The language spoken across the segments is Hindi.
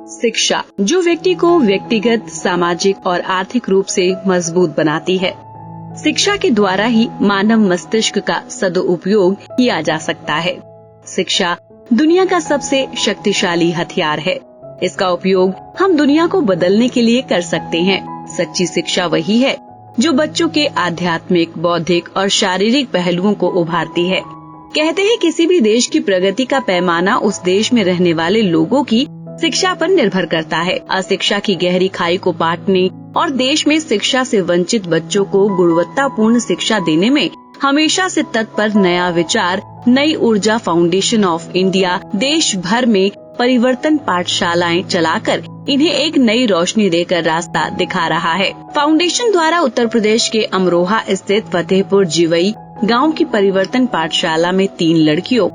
शिक्षा जो व्यक्ति को व्यक्तिगत, सामाजिक और आर्थिक रूप से मजबूत बनाती है। शिक्षा के द्वारा ही मानव मस्तिष्क का सदुपयोग किया जा सकता है। शिक्षा दुनिया का सबसे शक्तिशाली हथियार है। इसका उपयोग हम दुनिया को बदलने के लिए कर सकते हैं। सच्ची शिक्षा वही है जो बच्चों के आध्यात्मिक, बौद्धिक और शारीरिक पहलुओं को उभारती है। कहते हैं किसी भी देश की प्रगति का पैमाना उस देश में रहने वाले लोगों की शिक्षा पर निर्भर करता है। अशिक्षा की गहरी खाई को पाटने और देश में शिक्षा से वंचित बच्चों को गुणवत्तापूर्ण शिक्षा देने में हमेशा से तत्पर नया विचार, नई ऊर्जा फाउंडेशन ऑफ इंडिया देश भर में परिवर्तन पाठशालाएं चलाकर इन्हें एक नई रोशनी देकर रास्ता दिखा रहा है। फाउंडेशन द्वारा उत्तर प्रदेश के अमरोहा स्थित फतेहपुर जिवई गांव की परिवर्तन पाठशाला में 3 लड़कियों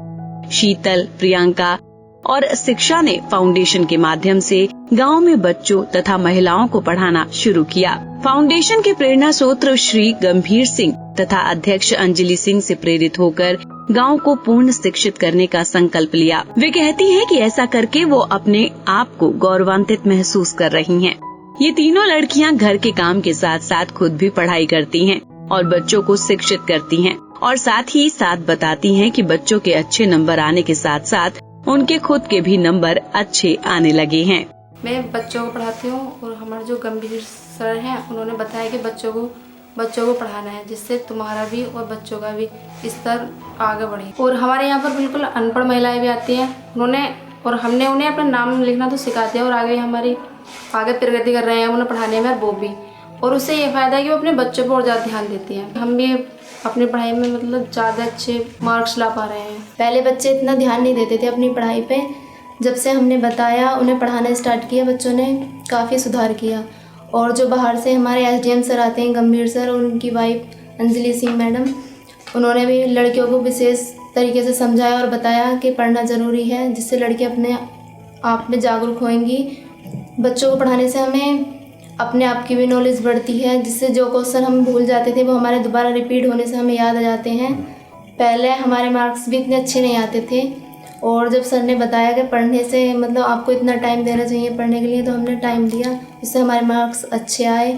शीतल, प्रियंका और शिक्षा ने फाउंडेशन के माध्यम से गांव में बच्चों तथा महिलाओं को पढ़ाना शुरू किया। फाउंडेशन के प्रेरणा स्रोत श्री गंभीर सिंह तथा अध्यक्ष अंजलि सिंह से प्रेरित होकर गांव को पूर्ण शिक्षित करने का संकल्प लिया। वे कहती हैं कि ऐसा करके वो अपने आप को गौरवान्वित महसूस कर रही हैं। ये तीनों लड़कियां घर के काम के साथ साथ खुद भी पढ़ाई करती हैं और बच्चों को शिक्षित करती हैं और साथ ही साथ बताती हैं कि बच्चों के अच्छे नंबर आने के साथ साथ उनके खुद के भी नंबर अच्छे आने लगे हैं। मैं बच्चों को पढ़ाती हूँ और हमारे जो गंभीर सर हैं उन्होंने बताया कि बच्चों को पढ़ाना है जिससे तुम्हारा भी और बच्चों का भी स्तर आगे बढ़े। और हमारे यहाँ पर बिल्कुल अनपढ़ महिलाएं भी आती हैं हमने उन्हें अपना नाम लिखना तो सिखा दिया और आगे प्रगति कर रहे हैं उन्हें पढ़ाने में वो भी। और उससे ये फायदा है कि वो अपने बच्चों पर और ज़्यादा ध्यान देती हैं। हम भी अपनी पढ़ाई में ज़्यादा अच्छे मार्क्स ला पा रहे हैं। पहले बच्चे इतना ध्यान नहीं देते थे अपनी पढ़ाई पे। जब से हमने बताया, उन्हें पढ़ाना स्टार्ट किया, बच्चों ने काफ़ी सुधार किया। और जो बाहर से हमारे एसडीएम सर आते हैं, गंभीर सर और उनकी वाइफ अंजलि सिंह मैडम, उन्होंने भी लड़कियों को विशेष तरीके से समझाया और बताया कि पढ़ना ज़रूरी है, जिससे लड़की अपने आप में जागरूक होंगी। बच्चों को पढ़ाने से हमें अपने आप की भी नॉलेज बढ़ती है, जिससे जो क्वेश्चन हम भूल जाते थे वो हमारे दोबारा रिपीट होने से हमें याद आ जाते हैं। पहले हमारे मार्क्स भी इतने अच्छे नहीं आते थे और जब सर ने बताया कि पढ़ने से आपको इतना टाइम देना चाहिए पढ़ने के लिए, तो हमने टाइम दिया, इससे हमारे मार्क्स अच्छे आए,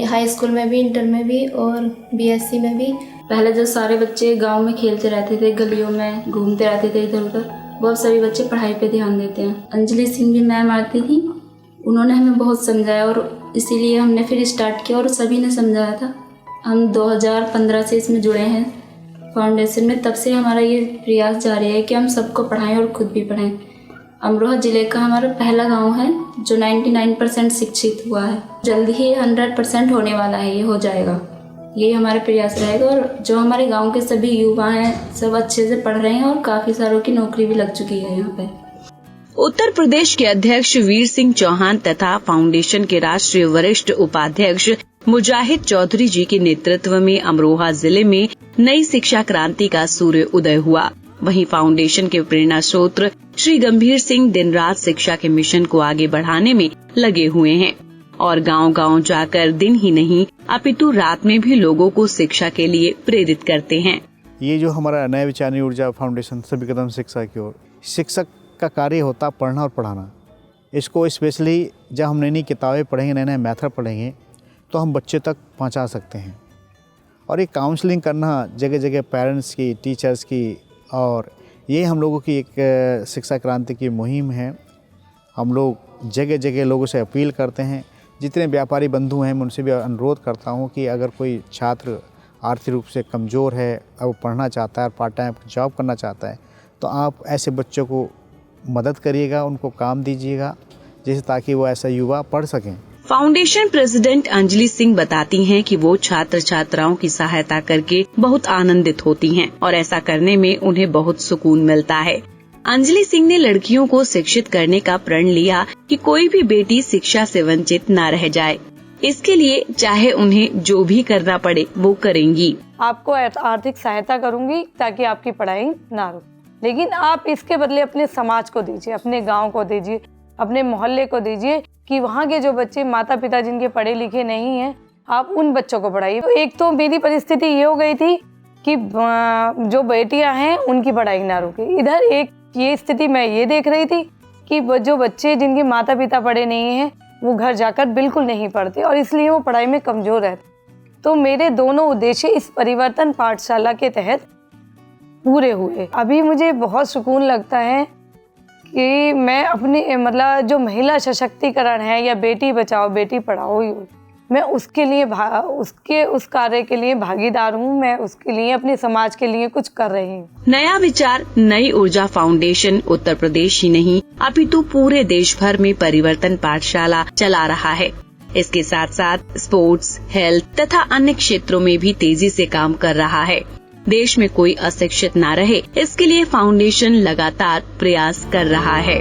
हाई स्कूल में भी, इंटर में भी और बीएससी में भी। पहले जो सारे बच्चे गांव में खेलते रहते थे, गलियों में घूमते रहते थे इधर उधर, वो सभी बच्चे पढ़ाई पे ध्यान देते हैं। अंजलि सिंह भी मैम आती थी, उन्होंने हमें बहुत समझाया और इसीलिए हमने फिर स्टार्ट किया और सभी ने समझाया था। हम 2015 से इसमें जुड़े हैं फाउंडेशन में, तब से हमारा ये प्रयास जारी है कि हम सबको पढ़ाएं और खुद भी पढ़ें। अमरोहा ज़िले का हमारा पहला गांव है जो 99% शिक्षित हुआ है। जल्दी ही 100% होने वाला है, ये हो जाएगा, यही हमारा प्रयास रहेगा। और जो हमारे गांव के सभी युवा हैं सब अच्छे से पढ़ रहे हैं और काफ़ी सारों की नौकरी भी लग चुकी है यहाँ पे। उत्तर प्रदेश के अध्यक्ष वीर सिंह चौहान तथा फाउंडेशन के राष्ट्रीय वरिष्ठ उपाध्यक्ष मुजाहिद चौधरी जी के नेतृत्व में अमरोहा जिले में नई शिक्षा क्रांति का सूर्य उदय हुआ। वहीं फाउंडेशन के प्रेरणा स्रोत श्री गंभीर सिंह दिन रात शिक्षा के मिशन को आगे बढ़ाने में लगे हुए हैं और गांव-गांव जाकर दिन ही नहीं अपितु रात में भी लोगों को शिक्षा के लिए प्रेरित करते हैं। ये जो हमारा नया विचार ऊर्जा फाउंडेशन सभी कदम शिक्षा की ओर, शिक्षक का कार्य होता पढ़ना और पढ़ाना। इसको स्पेशली जब हम नई नई किताबें पढ़ेंगे, नए नए मेथड पढ़ेंगे, तो हम बच्चे तक पहुंचा सकते हैं। और ये काउंसलिंग करना जगह जगह पेरेंट्स की, टीचर्स की, और ये हम लोगों की एक शिक्षा क्रांति की मुहिम है। हम लोग जगह जगह लोगों से अपील करते हैं, जितने व्यापारी बंधु हैं मैं उनसे भी अनुरोध करता हूँ कि अगर कोई छात्र आर्थिक रूप से कमज़ोर है, अब वो पढ़ना चाहता है, पार्ट टाइम जॉब करना चाहता है, तो आप ऐसे बच्चों को मदद करिएगा, उनको काम दीजिएगा, जैसे ताकि वो ऐसा युवा पढ़ सकें। फाउंडेशन प्रेसिडेंट अंजलि सिंह बताती हैं कि वो छात्र छात्राओं की सहायता करके बहुत आनंदित होती हैं और ऐसा करने में उन्हें बहुत सुकून मिलता है। अंजलि सिंह ने लड़कियों को शिक्षित करने का प्रण लिया कि कोई भी बेटी शिक्षा से वंचित न रह जाए। इसके लिए चाहे उन्हें जो भी करना पड़े वो करेंगी। आपको आर्थिक सहायता करूंगी ताकि आपकी पढ़ाई ना रुके, लेकिन आप इसके बदले अपने समाज को दीजिए, अपने गांव को दीजिए, अपने मोहल्ले को दीजिए कि वहाँ के जो बच्चे माता पिता जिनके पढ़े लिखे नहीं हैं, आप उन बच्चों को पढ़ाइए। तो एक तो मेरी परिस्थिति ये हो गई थी कि जो बेटियां हैं उनकी पढ़ाई ना रुके। इधर एक ये स्थिति मैं ये देख रही थी कि जो बच्चे जिनके माता पिता पढ़े नहीं हैं वो घर जाकर बिल्कुल नहीं पढ़ते और इसलिए वो पढ़ाई में कमज़ोर रहते। तो मेरे दोनों उद्देश्य इस परिवर्तन पाठशाला के तहत पूरे हुए। अभी मुझे बहुत सुकून लगता है कि मैं अपनी मतलब जो महिला सशक्तिकरण है या बेटी बचाओ बेटी पढ़ाओ मैं उसके लिए उस कार्य के लिए भागीदार हूँ। मैं उसके लिए अपने समाज के लिए कुछ कर रही हूँ। नया विचार नई ऊर्जा फाउंडेशन उत्तर प्रदेश ही नहीं अपितु पूरे देश भर में परिवर्तन पाठशाला चला रहा है। इसके साथ साथ स्पोर्ट्स, हेल्थ तथा अन्य क्षेत्रों में भी तेजी से काम कर रहा है। देश में कोई अशिक्षित न रहे, इसके लिए फाउंडेशन लगातार प्रयास कर रहा है।